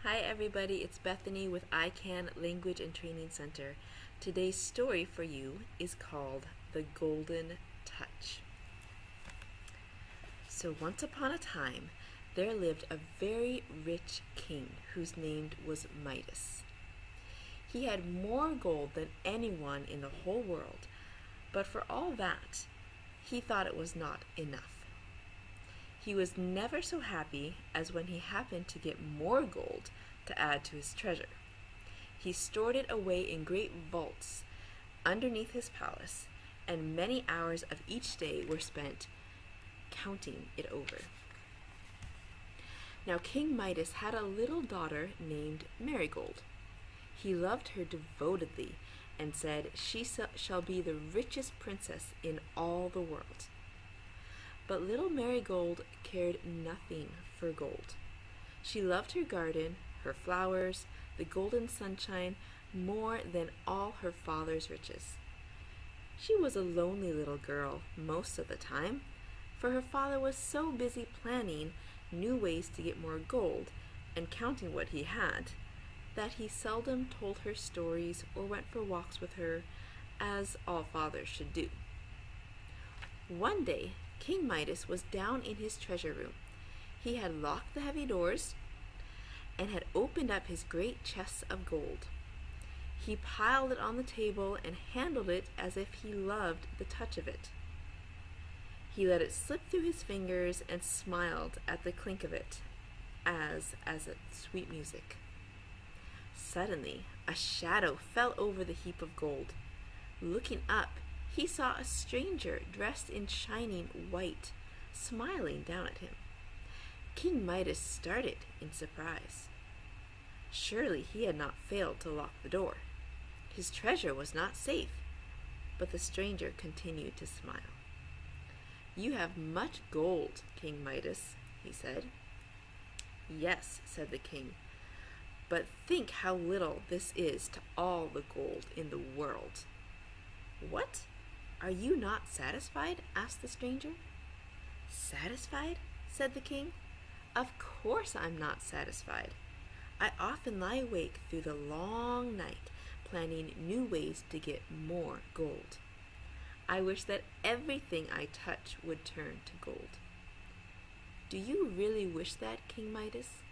Hi everybody, it's Bethany with iCan Language and Training Center. Today's story for you is called The Golden Touch. So once upon a time, there lived a very rich king whose name was Midas. He had more gold than anyone in the whole world, but for all that, he thought it was not enough. He was never so happy as when he happened to get more gold to add to his treasure. He stored it away in great vaults underneath his palace, and many hours of each day were spent counting it over. Now King Midas had a little daughter named Marigold. He loved her devotedly and said, "She shall be the richest princess in all the world." But little Marigold cared nothing for gold. She loved her garden, her flowers, the golden sunshine, more than all her father's riches. She was a lonely little girl most of the time, for her father was so busy planning new ways to get more gold and counting what he had, that he seldom told her stories or went for walks with her, as all fathers should do. One day, King Midas was down in his treasure room. He had locked the heavy doors and had opened up his great chests of gold. He piled it on the table and handled it as if he loved the touch of it. He let it slip through his fingers and smiled at the clink of it as a sweet music. Suddenly, a shadow fell over the heap of gold. Looking up, he saw a stranger dressed in shining white, smiling down at him. King Midas started in surprise. Surely he had not failed to lock the door. His treasure was not safe, but the stranger continued to smile. "You have much gold, King Midas," he said. "Yes," said the king, "but think how little this is to all the gold in the world." "What? Are you not satisfied?" asked the stranger. "Satisfied?" said the king. "Of course I'm not satisfied. I often lie awake through the long night planning new ways to get more gold. I wish that everything I touch would turn to gold." "Do you really wish that, King Midas?"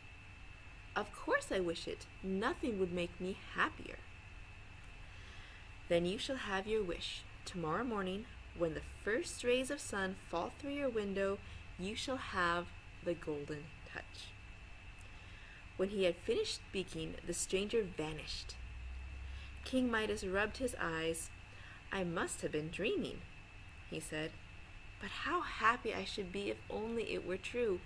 "Of course I wish it. Nothing would make me happier." "Then you shall have your wish. Tomorrow morning, when the first rays of sun fall through your window, you shall have the golden touch." When he had finished speaking, the stranger vanished. King Midas rubbed his eyes. "I must have been dreaming," he said. "But how happy I should be if only it were true."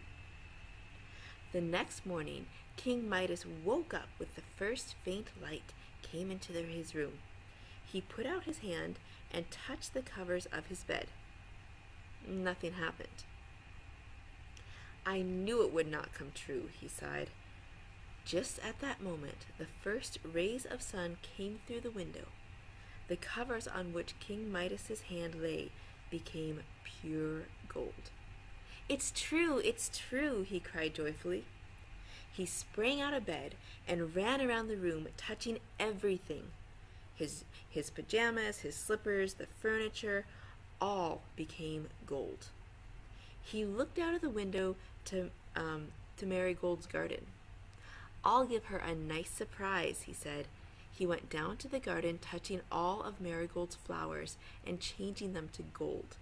The next morning, King Midas woke up with the first faint light came into his room. He put out his hand and touched the covers of his bed. Nothing happened. "I knew it would not come true," he sighed. Just at that moment, the first rays of sun came through the window. The covers on which King Midas's hand lay became pure gold. "It's true, it's true," he cried joyfully. He sprang out of bed and ran around the room, touching everything. His pajamas, his slippers, the furniture, all became gold. He looked out of the window to Marigold's garden. "I'll give her a nice surprise," he said. He went down to the garden, touching all of Marigold's flowers and changing them to gold.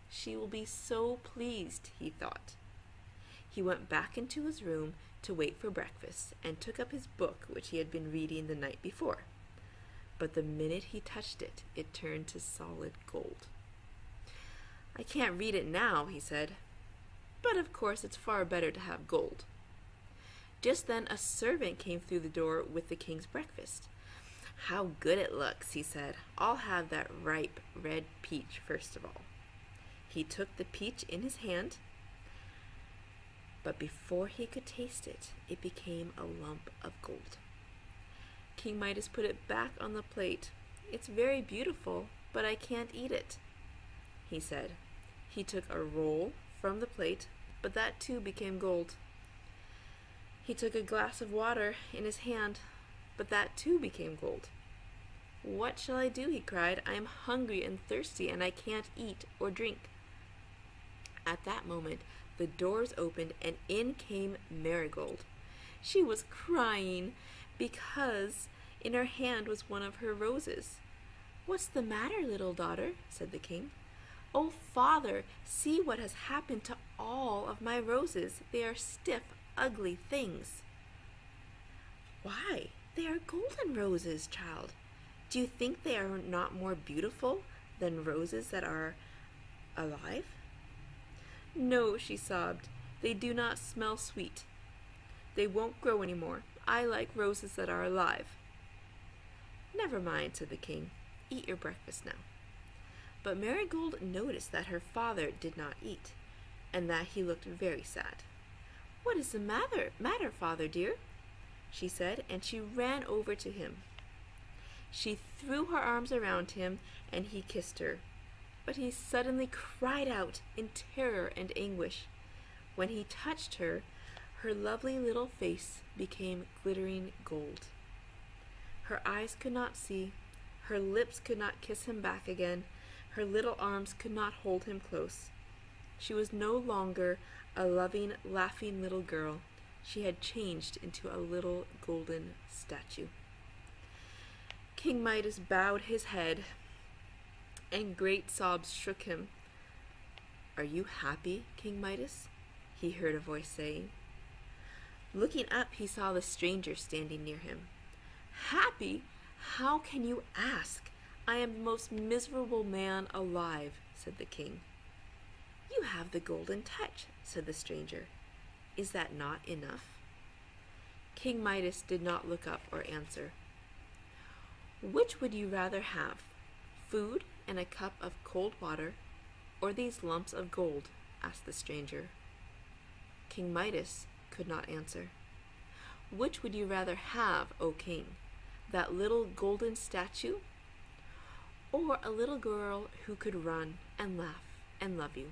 "She will be so pleased," he thought. He went back into his room to wait for breakfast and took up his book, which he had been reading the night before. But the minute he touched it, it turned to solid gold. "I can't read it now," he said, "but of course it's far better to have gold." Just then a servant came through the door with the king's breakfast. "How good it looks," he said. "I'll have that ripe red peach first of all." He took the peach in his hand, but before he could taste it, it became a lump of gold. King Midas put it back on the plate. "It's very beautiful, but I can't eat it," he said. He took a roll from the plate, but that too became gold. He took a glass of water in his hand, but that too became gold. "What shall I do?" he cried. "I am hungry and thirsty, and I can't eat or drink." At that moment, the doors opened, and in came Marigold. She was crying because in her hand was one of her roses. "What's the matter, little daughter?" said the king. "Oh, father, see what has happened to all of my roses. They are stiff, ugly things." "Why, they are golden roses, child. Do you think they are not more beautiful than roses that are alive?" "No," she sobbed. "They do not smell sweet. They won't grow any more. I like roses that are alive." "Never mind," said the king. "Eat your breakfast now." But Marigold noticed that her father did not eat, and that he looked very sad. "What is the matter, father dear?" she said, and she ran over to him. She threw her arms around him, and he kissed her. But he suddenly cried out in terror and anguish. When he touched her, her lovely little face became glittering gold. Her eyes could not see, her lips could not kiss him back again, her little arms could not hold him close. She was no longer a loving, laughing little girl. She had changed into a little golden statue. King Midas bowed his head, and great sobs shook him. "Are you happy, King Midas?" he heard a voice saying. Looking up, he saw the stranger standing near him. "Happy? How can you ask? I am the most miserable man alive," said the king. "You have the golden touch," said the stranger. "Is that not enough?" King Midas did not look up or answer. "Which would you rather have, food and a cup of cold water, or these lumps of gold?" asked the stranger. King Midas could not answer. "Which would you rather have, O king, that little golden statue, or a little girl who could run and laugh and love you?"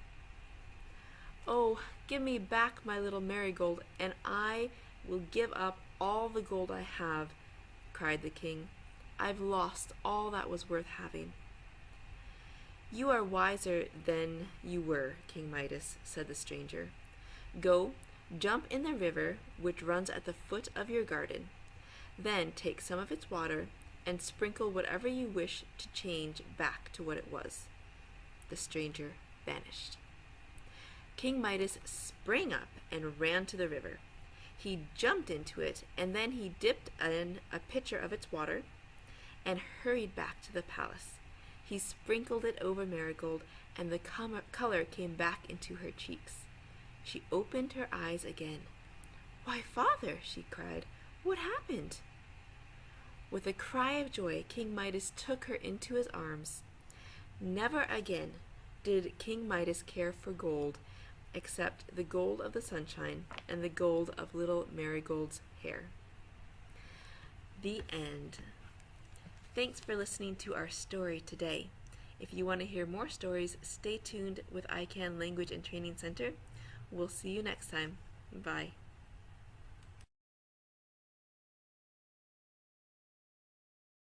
"Oh, give me back my little Marigold, and I will give up all the gold I have," cried the king. "I've lost all that was worth having." "You are wiser than you were, King Midas," said the stranger. "Go, jump in the river which runs at the foot of your garden. Then take some of its water and sprinkle whatever you wish to change back to what it was." The stranger vanished. King Midas sprang up and ran to the river. He jumped into it, and then he dipped in a pitcher of its water and hurried back to the palace. He sprinkled it over Marigold, and the color came back into her cheeks. She opened her eyes again. "Why, father," she cried, "what happened?" With a cry of joy, King Midas took her into his arms. Never again did King Midas care for gold, except the gold of the sunshine and the gold of little Marigold's hair. The end. Thanks for listening to our story today. If you want to hear more stories, stay tuned with ICANN Language and Training Center. We'll see you next time. Bye.